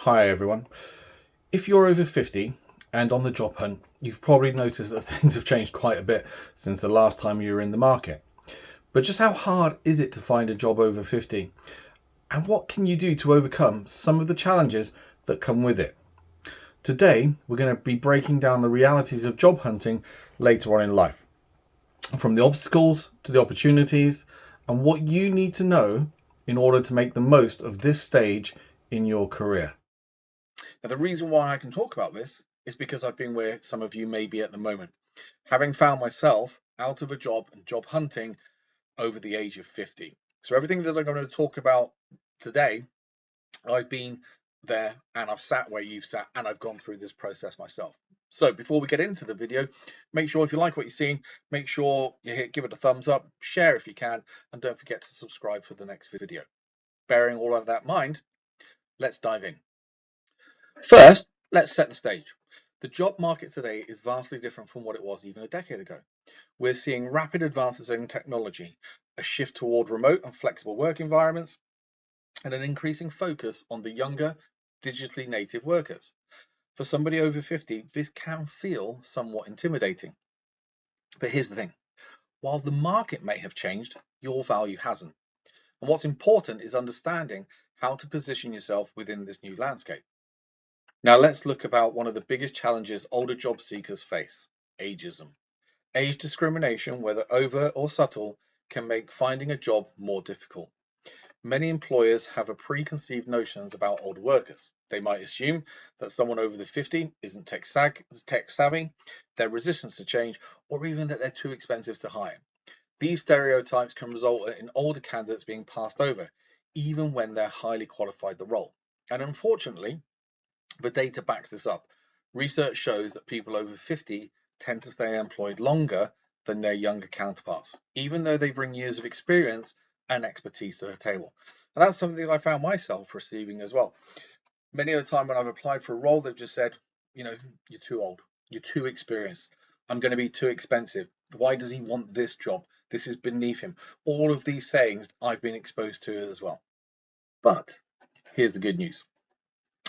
Hi everyone. If you're over 50 and on the job hunt, you've probably noticed that things have changed quite a bit since the last time you were in the market. But just how hard is it to find a job over 50? And what can you do to overcome some of the challenges that come with it? Today, we're going to be breaking down the realities of job hunting later on in life, from the obstacles to the opportunities, and what you need to know in order to make the most of this stage in your career. Now, the reason why I can talk about this is because I've been where some of you may be at the moment, having found myself out of a job and job hunting over the age of 50. So, everything that I'm going to talk about today, I've been there and I've sat where you've sat and I've gone through this process myself. So, before we get into the video, make sure if you like what you're seeing, make sure you give it a thumbs up, share if you can, and don't forget to subscribe for the next video. Bearing all of that in mind, let's dive in. First, let's set the stage. The job market today is vastly different from what it was even a decade ago. We're seeing rapid advances in technology, a shift toward remote and flexible work environments, and an increasing focus on the younger, digitally native workers. For somebody over 50, this can feel somewhat intimidating. But here's the thing, while the market may have changed, your value hasn't. And what's important is understanding how to position yourself within this new landscape. Now let's look about one of the biggest challenges older job seekers face, ageism. Age discrimination, whether overt or subtle, can make finding a job more difficult. Many employers have a preconceived notions about older workers. They might assume that someone over the 50 isn't tech savvy, they're resistant to change, or even that they're too expensive to hire. These stereotypes can result in older candidates being passed over, even when they're highly qualified the role. And unfortunately, the data backs this up. Research shows that people over 50 tend to stay employed longer than their younger counterparts, even though they bring years of experience and expertise to the table. And that's something that I found myself receiving as well. Many of the time when I've applied for a role, they've just said, you're too old, you're too experienced, I'm going to be too expensive. Why does he want this job? This is beneath him. All of these sayings I've been exposed to as well. But here's the good news.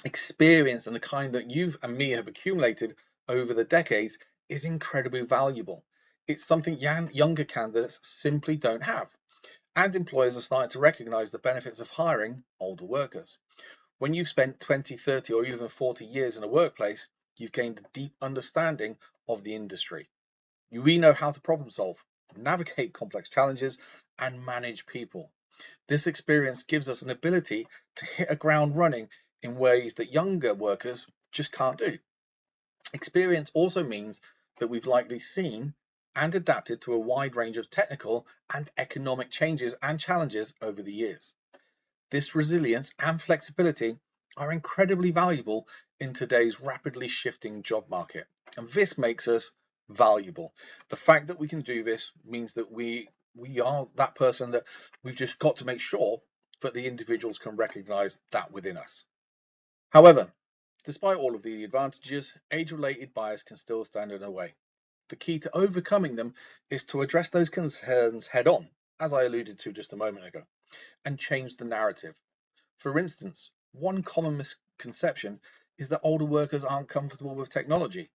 Experience and the kind that you and me have accumulated over the decades is incredibly valuable. It's something younger candidates simply don't have. And employers are starting to recognize the benefits of hiring older workers. When you've spent 20, 30, or even 40 years in a workplace, you've gained a deep understanding of the industry. We know how to problem solve, navigate complex challenges, and manage people. This experience gives us an ability to hit a ground running in ways that younger workers just can't do. Experience also means that we've likely seen and adapted to a wide range of technical and economic changes and challenges over the years. This resilience and flexibility are incredibly valuable in today's rapidly shifting job market. And this makes us valuable. The fact that we can do this means that we are that person that we've just got to make sure that the individuals can recognize that within us. However, despite all of the advantages, age-related bias can still stand in the way. The key to overcoming them is to address those concerns head on, as I alluded to just a moment ago, and change the narrative. For instance, one common misconception is that older workers aren't comfortable with technology.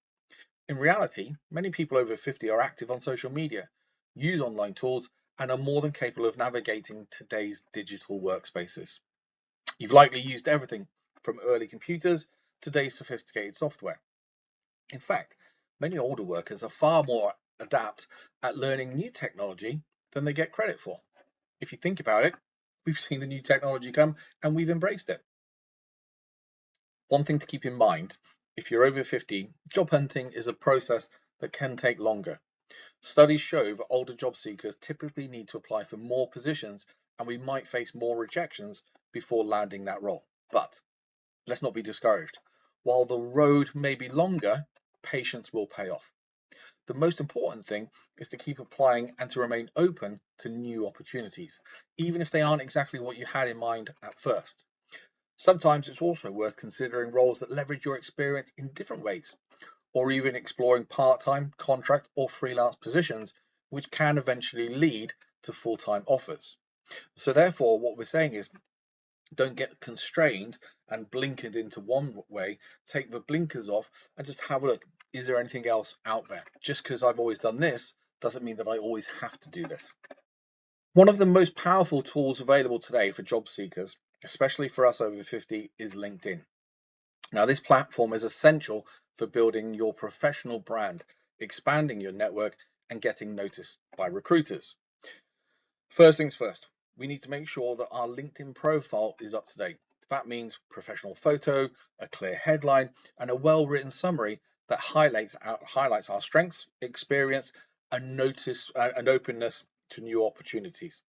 In reality, many people over 50 are active on social media, use online tools, and are more than capable of navigating today's digital workspaces. You've likely used everything from early computers to today's sophisticated software. In fact, many older workers are far more adept at learning new technology than they get credit for. If you think about it, we've seen the new technology come and we've embraced it. One thing to keep in mind, if you're over 50, job hunting is a process that can take longer. Studies show that older job seekers typically need to apply for more positions and we might face more rejections before landing that role. But let's not be discouraged. While the road may be longer, patience will pay off. The most important thing is to keep applying and to remain open to new opportunities, even if they aren't exactly what you had in mind at first. Sometimes it's also worth considering roles that leverage your experience in different ways, or even exploring part-time, contract, or freelance positions, which can eventually lead to full-time offers. So therefore, what we're saying is Don't get constrained and blinkered into one way. Take the blinkers off and just have a look. Is there anything else out there? Just because I've always done this doesn't mean that I always have to do this. One of the most powerful tools available today for job seekers, especially for us over 50, is LinkedIn. Now, this platform is essential for building your professional brand, expanding your network, and getting noticed by recruiters. First things first, we need to make sure that our LinkedIn profile is up to date. That means professional photo, a clear headline, and a well-written summary that highlights our strengths, experience, and openness to new opportunities.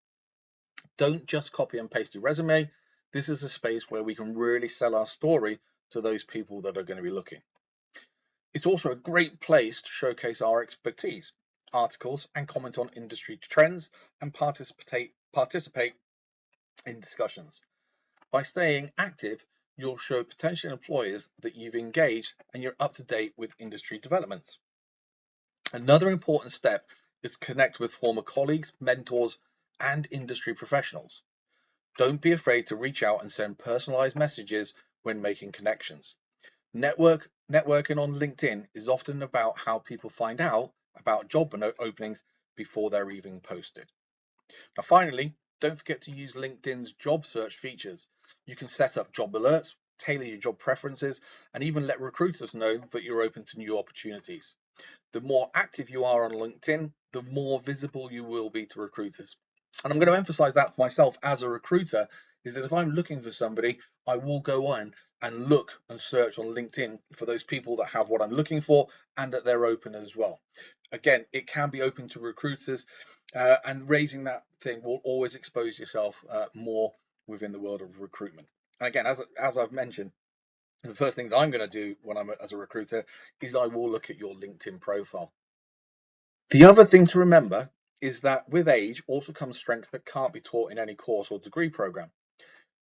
Don't just copy and paste your resume. This is a space where we can really sell our story to those people that are going to be looking. It's also a great place to showcase our expertise, articles, and comment on industry trends and participate in discussions. By staying active, you'll show potential employers that you've engaged and you're up to date with industry developments. Another important step is connect with former colleagues, mentors, and industry professionals. Don't be afraid to reach out and send personalized messages when making connections. Networking on LinkedIn is often about how people find out about job openings before they're even posted. Now, finally, don't forget to use LinkedIn's job search features. You can set up job alerts, tailor your job preferences, and even let recruiters know that you're open to new opportunities. The more active you are on LinkedIn, the more visible you will be to recruiters. And I'm going to emphasize that for myself as a recruiter, is that if I'm looking for somebody, I will go on and look and search on LinkedIn for those people that have what I'm looking for and that they're open as well. Again, it can be open to recruiters, and raising that thing will always expose yourself more within the world of recruitment. And again, as I've mentioned, the first thing that I'm going to do when I'm as a recruiter is I will look at your LinkedIn profile. The other thing to remember is that with age also comes strengths that can't be taught in any course or degree program.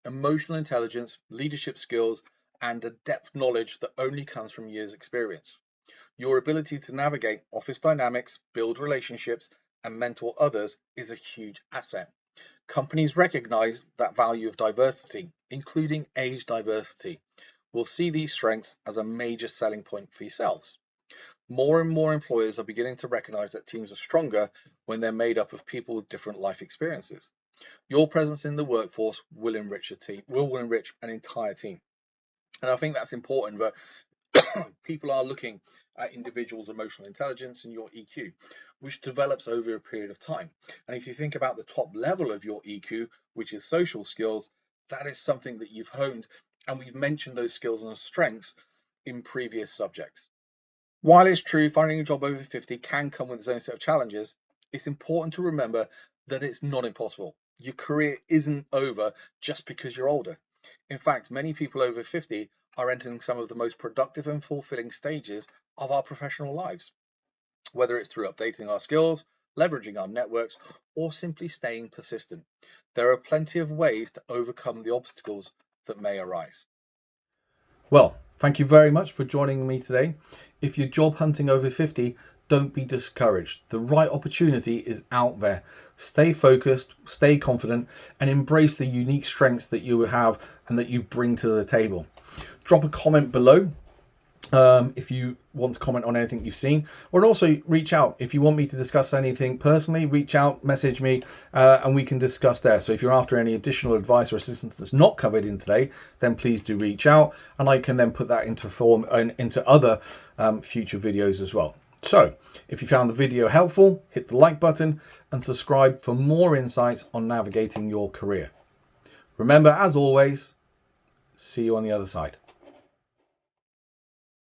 Emotional intelligence, leadership skills, and a depth knowledge that only comes from years' experience. Your ability to navigate office dynamics, build relationships, and mentor others is a huge asset. Companies recognize that value of diversity, including age diversity. Will see these strengths as a major selling point for yourselves. More and more employers are beginning to recognize that teams are stronger when they're made up of people with different life experiences. Your presence in the workforce will enrich an entire team. And I think that's important that people are looking at individuals' emotional intelligence and your EQ, which develops over a period of time. And if you think about the top level of your EQ, which is social skills, that is something that you've honed. And we've mentioned those skills and strengths in previous subjects. While it's true finding a job over 50 can come with its own set of challenges, it's important to remember that it's not impossible. Your career isn't over just because you're older. In fact, many people over 50 are entering some of the most productive and fulfilling stages of our professional lives, whether it's through updating our skills, leveraging our networks, or simply staying persistent. There are plenty of ways to overcome the obstacles that may arise. Well, thank you very much for joining me today. If you're job hunting over 50, don't be discouraged. The right opportunity is out there. Stay focused, stay confident, and embrace the unique strengths that you have and that you bring to the table. Drop a comment below if you want to comment on anything you've seen, or also reach out if you want me to discuss anything personally. Reach out, message me, and we can discuss there. So if you're after any additional advice or assistance that's not covered in today, then please do reach out, and I can then put that into form and into other future videos as well. So if you found the video helpful, hit the like button and subscribe for more insights on navigating your career. Remember, as always, see you on the other side.